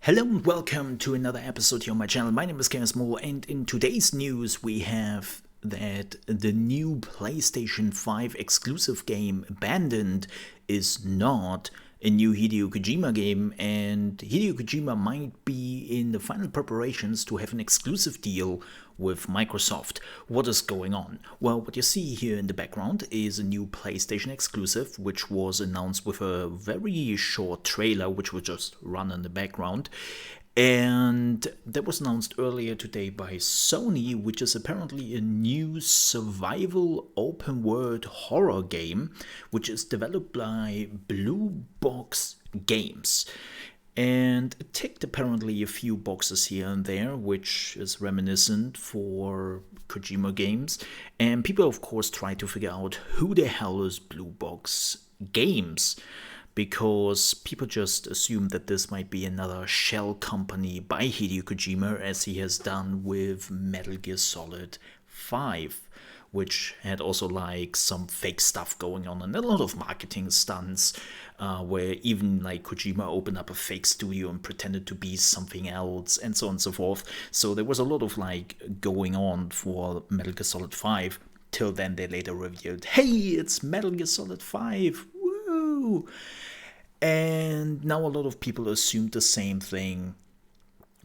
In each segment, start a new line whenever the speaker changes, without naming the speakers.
Hello and welcome to another episode here on my channel. My name is ChaosMole, and in today's news we have that the new PlayStation 5 exclusive game Abandoned is not a new Hideo Kojima game, and Hideo Kojima might be in the final preparations to have an exclusive deal with Microsoft. What is going on? Well, what you see here in the background is a new PlayStation exclusive, which was announced with a very short trailer, which will just run in the background. And that was announced earlier today by Sony, which is apparently a new survival open world horror game, which is developed by Bluebox Games. And it ticked apparently a few boxes here and there, which is reminiscent for Kojima games. And people, of course, try to figure out who the hell is Bluebox Games, because people just assume that this might be another shell company by Hideo Kojima, as he has done with Metal Gear Solid 5, which had also like some fake stuff going on and a lot of marketing stunts, where even like Kojima opened up a fake studio and pretended to be something else and so on and so forth. So there was a lot of like going on for Metal Gear Solid 5, till then they later revealed, hey, it's Metal Gear Solid 5, woo! And now a lot of people assumed the same thing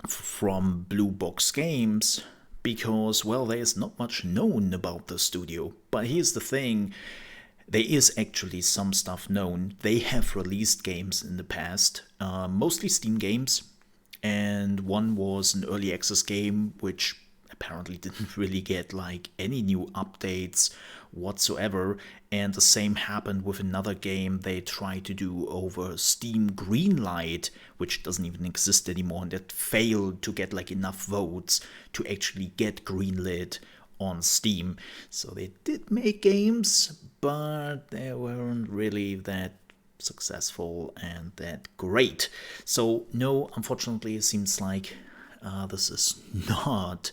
from Bluebox Games, because, well, there is not much known about the studio. But here's the thing, there is actually some stuff known. They have released games in the past, mostly Steam games, and one was an early access game, which apparently didn't really get like any new updates whatsoever. And the same happened with another game they tried to do over Steam, Greenlight, which doesn't even exist anymore, and that failed to get like enough votes to actually get greenlit on Steam. So they did make games, but they weren't really that successful and that great. So no, unfortunately, it seems like this is not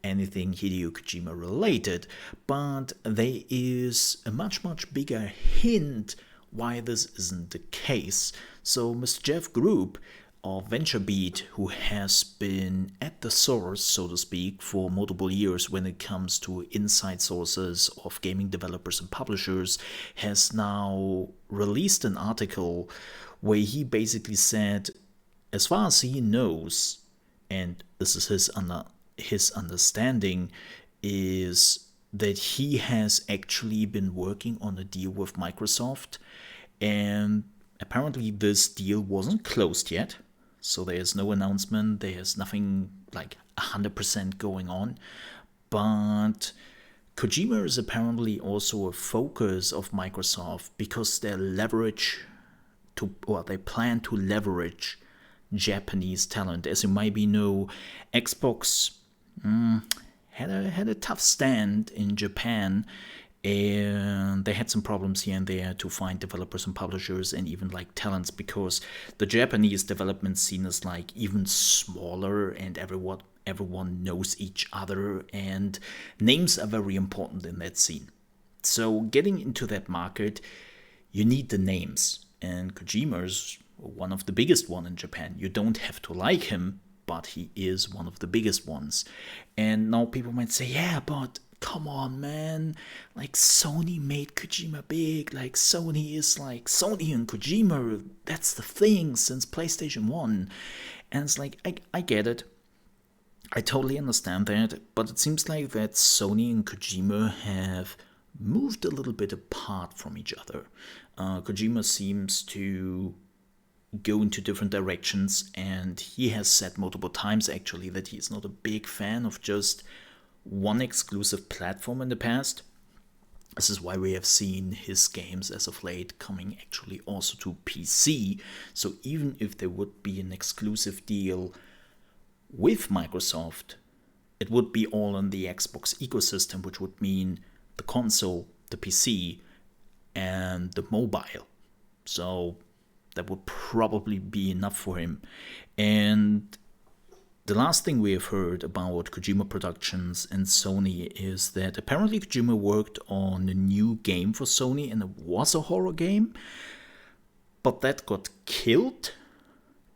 anything Hideo Kojima related, but there is a much bigger hint why this isn't the case. So Mr. Jeff Group of VentureBeat, who has been at the source, so to speak, for multiple years when it comes to inside sources of gaming developers and publishers, has now released an article where he basically said, as far as he knows, and this is his understanding, is that he has actually been working on a deal with Microsoft, and apparently this deal wasn't closed yet, so there's no announcement, there's nothing like 100% going on, but Kojima is apparently also a focus of Microsoft, because they plan to leverage Japanese talent. As you maybe know, Xbox had a tough stand in Japan, and they had some problems here and there to find developers and publishers and even like talents, because the Japanese development scene is like even smaller, and everyone knows each other, and names are very important in that scene. So getting into that market, you need the names, and Kojima is one of the biggest one in Japan. You don't have to like him, but he is one of the biggest ones. And now people might say, yeah, but come on, man, like Sony made Kojima big, like Sony is like Sony and Kojima, that's the thing since PlayStation 1. And it's like, I get it, I totally understand that, but it seems like that Sony and Kojima have moved a little bit apart from each other. Kojima seems to go into different directions, and he has said multiple times actually that he's not a big fan of just one exclusive platform in the past. This is why we have seen his games as of late coming actually also to PC. So even if there would be an exclusive deal with Microsoft, it would be all on the Xbox ecosystem, which would mean the console, the PC, and the mobile. So that would probably be enough for him. And the last thing we have heard about Kojima Productions and Sony is that apparently Kojima worked on a new game for Sony, and it was a horror game, but that got killed,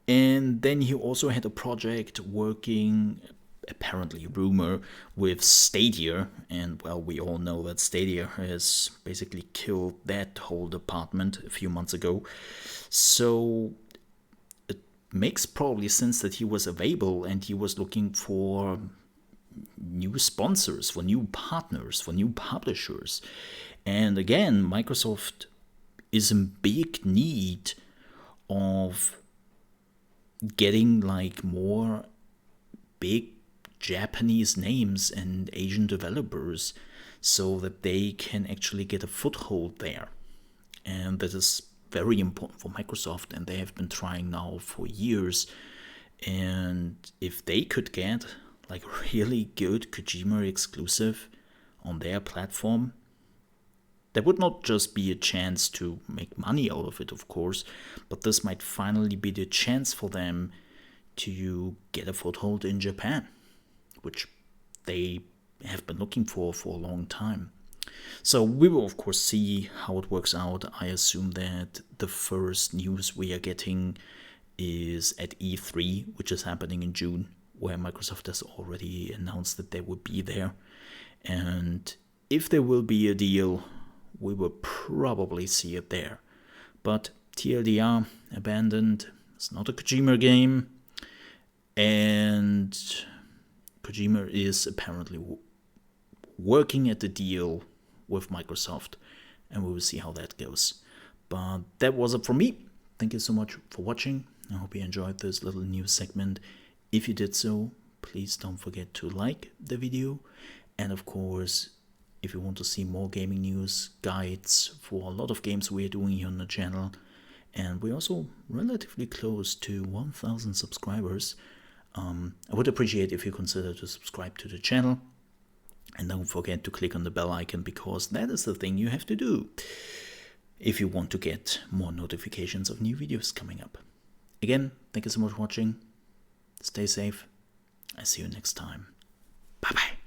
And then he also had a project working, apparently rumor, with Stadia. And well, we all know that Stadia has basically killed that whole department a few months ago. So it makes probably sense that he was available and he was looking for new sponsors, for new partners, for new publishers. And again, Microsoft is in big need of getting like more big Japanese names and Asian developers so that they can actually get a foothold there. And that is very important for Microsoft, and they have been trying now for years. And if they could get like really good Kojima exclusive on their platform, there would not just be a chance to make money out of it, of course, but this might finally be the chance for them to get a foothold in Japan, which they have been looking for a long time. So we will, of course, see how it works out. I assume that the first news we are getting is at E3, which is happening in June, where Microsoft has already announced that they will be there. And if there will be a deal, we will probably see it there. But TLDR, abandoned. It's not a Kojima game. And Kojima is apparently working at the deal with Microsoft. And we will see how that goes. But that was it from me. Thank you so much for watching. I hope you enjoyed this little news segment. If you did so, please don't forget to like the video. And of course, if you want to see more gaming news, guides for a lot of games we're doing here on the channel, and we're also relatively close to 1,000 subscribers, I would appreciate if you consider to subscribe to the channel. And don't forget to click on the bell icon, because that is the thing you have to do if you want to get more notifications of new videos coming up. Again, thank you so much for watching. Stay safe. I see you next time. Bye bye.